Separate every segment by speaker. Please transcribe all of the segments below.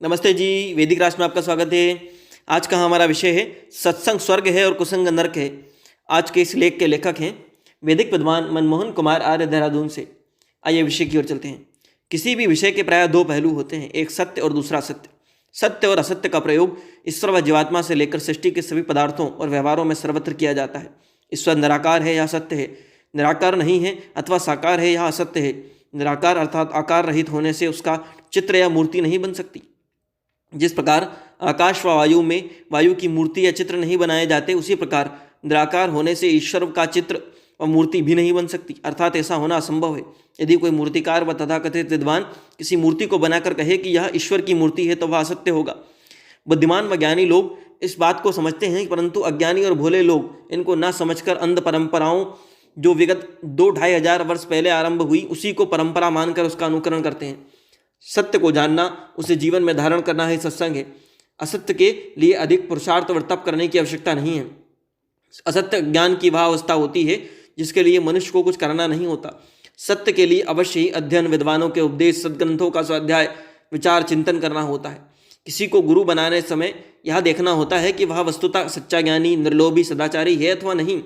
Speaker 1: नमस्ते जी। वैदिक राष्ट्र में आपका स्वागत है। आज का हमारा विषय है सत्संग स्वर्ग है और कुसंग नरक है। आज के इस लेख के लेखक हैं वैदिक विद्वान मनमोहन कुमार आर्य, देहरादून से। आइए विषय की ओर चलते हैं। किसी भी विषय के प्रायः दो पहलू होते हैं, एक सत्य और दूसरा असत्य। सत्य और असत्य का प्रयोग ईश्वर व जीवात्मा से लेकर सृष्टि के सभी पदार्थों और व्यवहारों में सर्वत्र किया जाता है। ईश्वर निराकार है या सत्य है, निराकार नहीं है अथवा साकार है या असत्य है। निराकार अर्थात आकार रहित होने से उसका चित्र या मूर्ति नहीं बन सकती। जिस प्रकार आकाश व वायु में वायु की मूर्ति या चित्र नहीं बनाए जाते, उसी प्रकार निराकार होने से ईश्वर का चित्र व मूर्ति भी नहीं बन सकती, अर्थात ऐसा होना असंभव है। यदि कोई मूर्तिकार व तथाकथित विद्वान किसी मूर्ति को बनाकर कहे कि यह ईश्वर की मूर्ति है तो वह असत्य होगा। बुद्धिमान व ज्ञानी लोग इस बात को समझते हैं, परंतु अज्ञानी और भोले लोग इनको न समझकर अंध परंपराओं जो विगत 2-2.5 हजार वर्ष पहले आरंभ हुई उसी को परंपरा मानकर उसका अनुकरण करते हैं। सत्य को जानना, उसे जीवन में धारण करना ही सत्संग है। असत्य के लिए अधिक पुरुषार्थ और तप करने की आवश्यकता नहीं है। असत्य ज्ञान की वह अवस्था होती है जिसके लिए मनुष्य को कुछ करना नहीं होता। सत्य के लिए अवश्य ही अध्ययन, विद्वानों के उपदेश, सद्ग्रंथों का स्वाध्याय, विचार चिंतन करना होता है। किसी को गुरु बनाने समय यह देखना होता है कि वह वस्तुतः सच्चा ज्ञानी, निर्लोभी, सदाचारी है अथवा नहीं।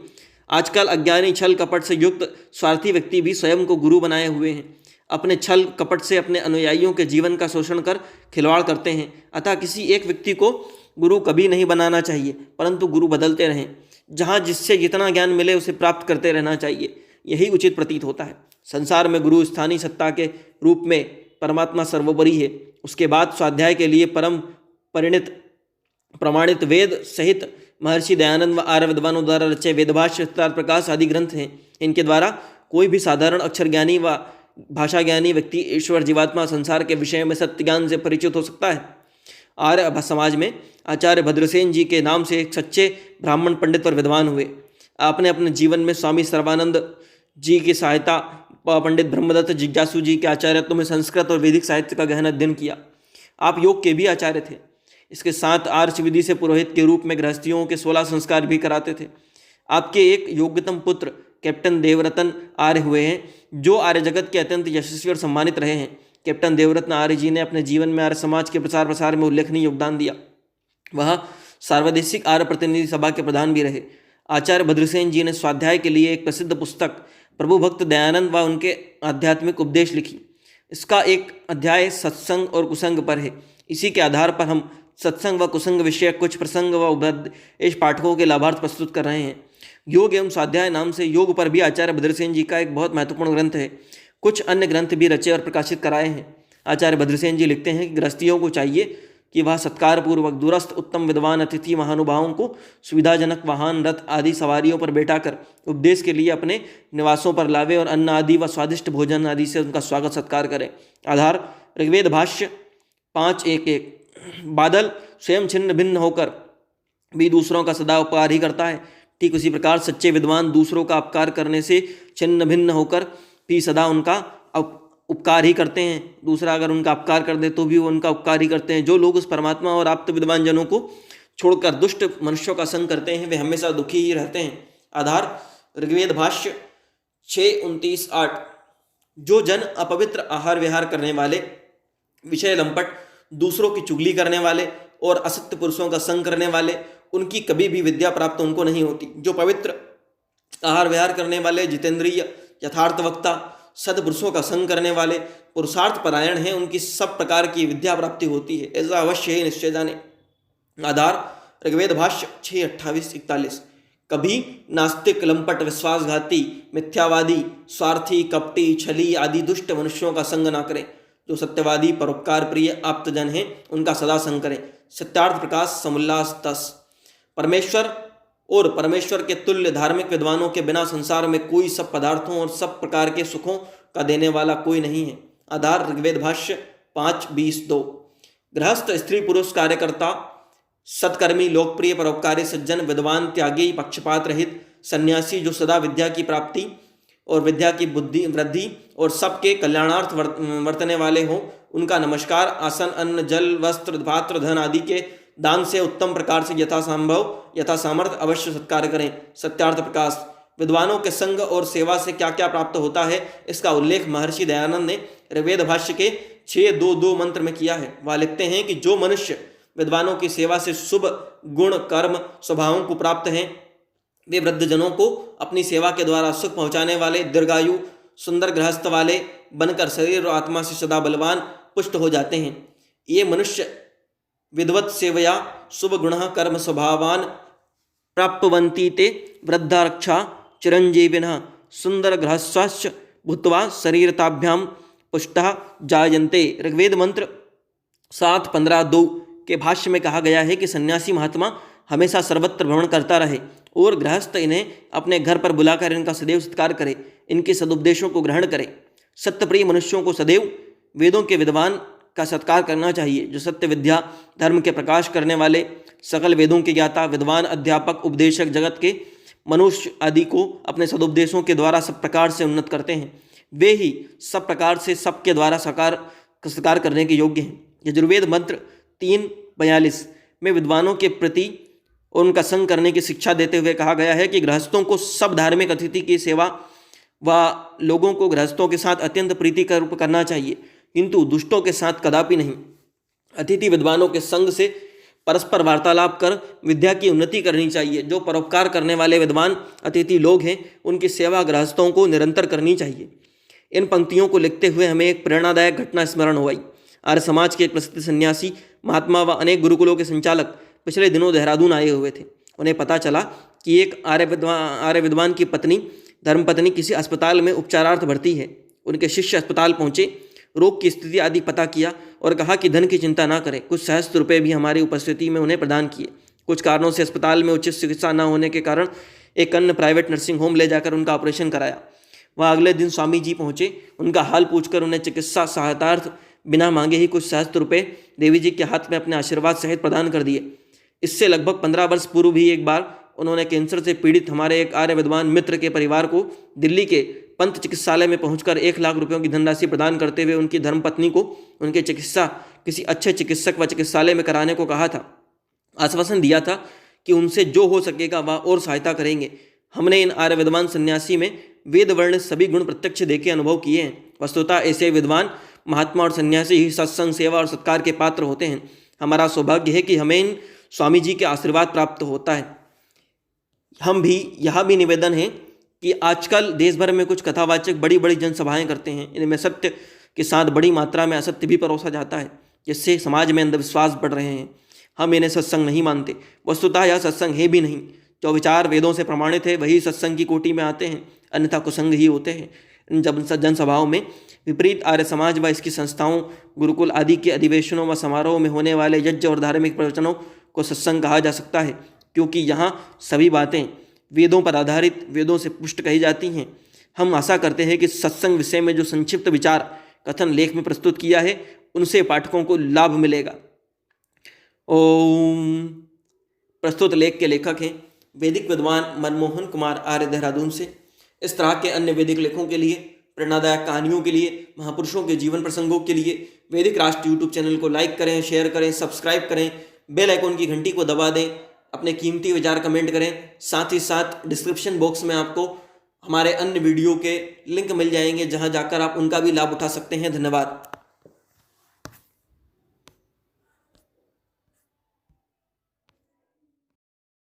Speaker 1: आजकल अज्ञानी, छल कपट से युक्त स्वार्थी व्यक्ति भी स्वयं को गुरु बनाए हुए हैं। अपने छल कपट से अपने अनुयायियों के जीवन का शोषण कर खिलवाड़ करते हैं। अतः किसी एक व्यक्ति को गुरु कभी नहीं बनाना चाहिए, परंतु गुरु बदलते रहें। जहाँ जिससे जितना ज्ञान मिले उसे प्राप्त करते रहना चाहिए, यही उचित प्रतीत होता है। संसार में गुरु स्थानीय सत्ता के रूप में परमात्मा सर्वोपरि है। उसके बाद स्वाध्याय के लिए परम प्रमाणित वेद सहित महर्षि दयानंद व आर्य विद्वानों द्वारा रचे वेदभाष्य, प्रकाश आदि ग्रंथ हैं। इनके द्वारा कोई भी साधारण अक्षर ज्ञानी व भाषा ज्ञानी व्यक्ति ईश्वर, जीवात्मा, संसार के विषय में सत्य ज्ञान से परिचित हो सकता है। आर्य समाज में आचार्य भद्रसेन जी के नाम से एक सच्चे ब्राह्मण पंडित और विद्वान हुए। आपने अपने जीवन में स्वामी सर्वानंद जी की सहायता, पंडित ब्रह्मदत्त जिज्ञासु जी के आचार्यत्व में संस्कृत और वैदिक साहित्य का गहन अध्ययन किया। आप योग के भी आचार्य थे। इसके साथ आर्ष विधि से पुरोहित के रूप में गृहस्थियों के 16 संस्कार भी कराते थे। आपके एक योग्यतम पुत्र कैप्टन देवरत्न आर्य हुए हैं, जो आर्य जगत के अत्यंत यशस्वी और सम्मानित रहे हैं। कैप्टन देवरत्न आर्य जी ने अपने जीवन में आर्य समाज के प्रचार प्रसार में उल्लेखनीय योगदान दिया। वह सार्वदेशिक आर्य प्रतिनिधि सभा के प्रधान भी रहे। आचार्य भद्रसेन जी ने स्वाध्याय के लिए एक प्रसिद्ध पुस्तक प्रभु भक्त दयानंद व उनके आध्यात्मिक उपदेश लिखी। इसका एक अध्याय सत्संग और कुसंग पर है। इसी के आधार पर हम सत्संग व कुसंग विषय कुछ प्रसंग व उपदेश पाठकों के लाभार्थ प्रस्तुत कर रहे हैं। योग एवं स्वाध्याय नाम से योग पर भी आचार्य भद्रसेन जी का एक बहुत महत्वपूर्ण ग्रंथ है। कुछ अन्य ग्रंथ भी रचे और प्रकाशित कराए हैं। आचार्य भद्रसेन जी लिखते हैं कि गृहस्थियों को चाहिए कि वह सत्कारपूर्वक दूरस्थ उत्तम विद्वान अतिथि महानुभावों को सुविधाजनक वाहन, रथ आदि सवारियों पर बैठाकर उपदेश के लिए अपने निवासों पर लावे और अन्न आदि व स्वादिष्ट भोजन आदि से उनका स्वागत सत्कार करें। आधार ऋग्वेद भाष्य 5.1.1। बादल स्वयं छिन्न भिन्न होकर भी दूसरों का सदा उपकार ही करता है, ठीक उसी प्रकार सच्चे विद्वान दूसरों का अपकार करने से छिन्न भिन्न होकर भी सदा उनका उपकार ही करते हैं। दूसरा अगर उनका अपकार कर दे तो भी वो उनका उपकार ही करते हैं। जो लोग उस परमात्मा और आप्त विद्वान जनों को छोड़कर दुष्ट मनुष्यों का संग करते हैं, वे हमेशा दुखी ही रहते हैं। आधार ऋग्वेद भाष्य 6:29-8। जो जन अपवित्र आहार विहार करने वाले, विषय लंपट, दूसरों की चुगली करने वाले और असत्य पुरुषों का संग करने वाले, उनकी कभी भी विद्या प्राप्त उनको नहीं होती। जो पवित्र आहार विहार करने वाले, जितेंद्रिय, यथार्थ वक्ता, सदपुरुषों का संग करने वाले, पुरुषार्थ परायण हैं, उनकी सब प्रकार की विद्या प्राप्ति होती है, ऐसा अवश्य ही निश्चय जाने। आधार ऋग्वेद भाष्य 6:28-41। कभी नास्तिक, लंपट, विश्वासघाती, मिथ्यावादी, स्वार्थी, कपटी, छली आदि दुष्ट मनुष्यों का संग ना करें। जो सत्यवादी, परोपकार प्रिय, आप्तजन हैं, उनका सदा संग करें। सत्यार्थ प्रकाश समुल्लास 10। परमेश्वर और परमेश्वर के तुल्य धार्मिक विद्वानों के बिना संसार में कोई सब पदार्थों और सब प्रकार के सुखों का देने वाला कोई नहीं है। आधार ऋग्वेद भाष्य 5:20-2। गृहस्थ, स्त्री पुरुष, कार्यकर्ता, सत्कर्मी, लोकप्रिय, परोपकारी, सज्जन, विद्वान, त्यागी, पक्षपात रहित, सन्यासी जो सदा विद्या की प्राप्ति और विद्या की बुद्धि वृद्धि और सबके कल्याणार्थ वर्तने वाले हों, उनका नमस्कार, आसन, अन्न, जल, वस्त्र, पात्र, धन आदि के दान से उत्तम प्रकार से यथा संभव यथा सामर्थ्य अवश्य सत्कार करें। सत्यार्थ प्रकाश विद्वानों के संग और सेवा से क्या क्या प्राप्त होता है, इसका उल्लेख महर्षि दयानंद ने ऋग्वेद भाष्य के 6.2.2 मंत्र में किया है। वह लिखते हैं कि जो मनुष्य विद्वानों की सेवा से शुभ गुण कर्म स्वभावों को प्राप्त हैं, वे वृद्धजनों को अपनी सेवा के द्वारा सुख पहुंचाने वाले, दीर्घायु सुंदर गृहस्थ वाले बनकर शरीर और आत्मा से सदा बलवान पुष्ट हो जाते हैं। ये मनुष्य विद्वत सेवया शुभ गुण कर्म स्वभावान प्राप्तवन्ति ते वृद्धा रक्षा चिरंजीविनः सुंदर गृहस्वाश्च भूत्वा शरीरताभ्याम पुष्टा जायन्ते। ऋग्वेद मंत्र 7.15.2 के भाष्य में कहा गया है कि सन्यासी महात्मा हमेशा सर्वत्र भ्रमण करता रहे और गृहस्थ इन्हें अपने घर पर बुलाकर इनका सदैव सत्कार करे, इनके सदुपदेशों को ग्रहण करे। सत्यप्रिय मनुष्यों को सदैव वेदों के विद्वान का सत्कार करना चाहिए, जो सत्य विद्या धर्म के प्रकाश करने वाले, सकल वेदों के ज्ञाता, विद्वान, अध्यापक, उपदेशक, जगत के मनुष्य आदि को अपने सदुपदेशों के द्वारा सब प्रकार से उन्नत करते हैं। वे ही सब प्रकार से सबके द्वारा सत्कार करने के योग्य हैं। यजुर्वेद मंत्र 3.42 में विद्वानों के प्रति और उनका संग करने की शिक्षा देते हुए कहा गया है कि गृहस्थों को सब धार्मिक अतिथि की सेवा व लोगों को गृहस्थों के साथ अत्यंत प्रीतिकर करना चाहिए, किंतु दुष्टों के साथ कदापि नहीं। अतिथि विद्वानों के संग से परस्पर वार्तालाप कर विद्या की उन्नति करनी चाहिए। जो परोपकार करने वाले विद्वान अतिथि लोग हैं, उनकी सेवा गृहस्थों को निरंतर करनी चाहिए। इन पंक्तियों को लिखते हुए हमें एक प्रेरणादायक घटना स्मरण हो आई। आर्य समाज के एक प्रसिद्ध सन्यासी, महात्मा व अनेक गुरुकुलों के संचालक पिछले दिनों देहरादून आए हुए थे। उन्हें पता चला कि एक आर्य विद्वान की पत्नी, धर्मपत्नी, किसी अस्पताल में उपचारार्थ भर्ती है। उनके शिष्य अस्पताल पहुंचे, रोग की स्थिति आदि पता किया और कहा कि धन की चिंता ना करें। कुछ सहस्त्र रुपये भी हमारी उपस्थिति में उन्हें प्रदान किए। कुछ कारणों से अस्पताल में उचित चिकित्सा न होने के कारण एक अन्य प्राइवेट नर्सिंग होम ले जाकर उनका ऑपरेशन कराया। वह अगले दिन स्वामी जी पहुंचे। उनका हाल पूछकर उन्हें चिकित्सा सहायतार्थ बिना मांगे ही कुछ सहस्त्र रुपये देवी जी के हाथ में अपने आशीर्वाद सहित प्रदान कर दिए। इससे लगभग 15 वर्ष पूर्व भी एक बार उन्होंने कैंसर से पीड़ित हमारे एक आर्य विद्वान मित्र के परिवार को दिल्ली के पंत चिकित्सालय में पहुंचकर 1 लाख रुपयों की धनराशि प्रदान करते हुए उनकी धर्मपत्नी को उनकी चिकित्सा किसी अच्छे चिकित्सक व चिकित्सालय में कराने को कहा था। आश्वासन दिया था कि उनसे जो हो सकेगा वह और सहायता करेंगे। हमने इन आर्य विद्वान सन्यासी में वेद वर्ण सभी गुण प्रत्यक्ष देखे अनुभव किए हैं। वस्तुतः ऐसे विद्वान महात्मा और सन्यासी ही सत्संग, सेवा और सत्कार के पात्र होते हैं। हमारा सौभाग्य है कि हमें इन स्वामी जी के आशीर्वाद प्राप्त होता है। हम भी यह भी निवेदन है कि आजकल देश भर में कुछ कथावाचक बड़ी बड़ी जनसभाएं करते हैं। इनमें सत्य के साथ बड़ी मात्रा में असत्य भी परोसा जाता है, जिससे समाज में अंधविश्वास बढ़ रहे हैं। हम इन्हें सत्संग नहीं मानते। वस्तुतः यह सत्संग है भी नहीं। जो विचार वेदों से प्रमाणित है वही सत्संग की कोटि में आते हैं, अन्यथा कुसंग ही होते हैं। इन जनसभाओं में विपरीत आर्य समाज व इसकी संस्थाओं, गुरुकुल आदि के अधिवेशनों व समारोह में होने वाले यज्ञ और धार्मिक प्रवचनों को सत्संग कहा जा सकता है, क्योंकि यहाँ सभी बातें वेदों पर आधारित, वेदों से पुष्ट कही जाती हैं। हम आशा करते हैं कि सत्संग विषय में जो संक्षिप्त विचार कथन लेख में प्रस्तुत किया है, उनसे पाठकों को लाभ मिलेगा। ओम। प्रस्तुत लेख के लेखक हैं वैदिक विद्वान मनमोहन कुमार आर्य, देहरादून से। इस तरह के अन्य वैदिक लेखों के लिए, प्रेरणादायक कहानियों के लिए, महापुरुषों के जीवन प्रसंगों के लिए वैदिक राष्ट्र यूट्यूब चैनल को लाइक करें, शेयर करें, सब्सक्राइब करें, बेल आइकॉन की घंटी को दबा दें, अपने कीमती विचार कमेंट करें। साथ ही साथ डिस्क्रिप्शन बॉक्स में आपको हमारे अन्य वीडियो के लिंक मिल जाएंगे, जहां जाकर आप उनका भी लाभ उठा सकते हैं। धन्यवाद।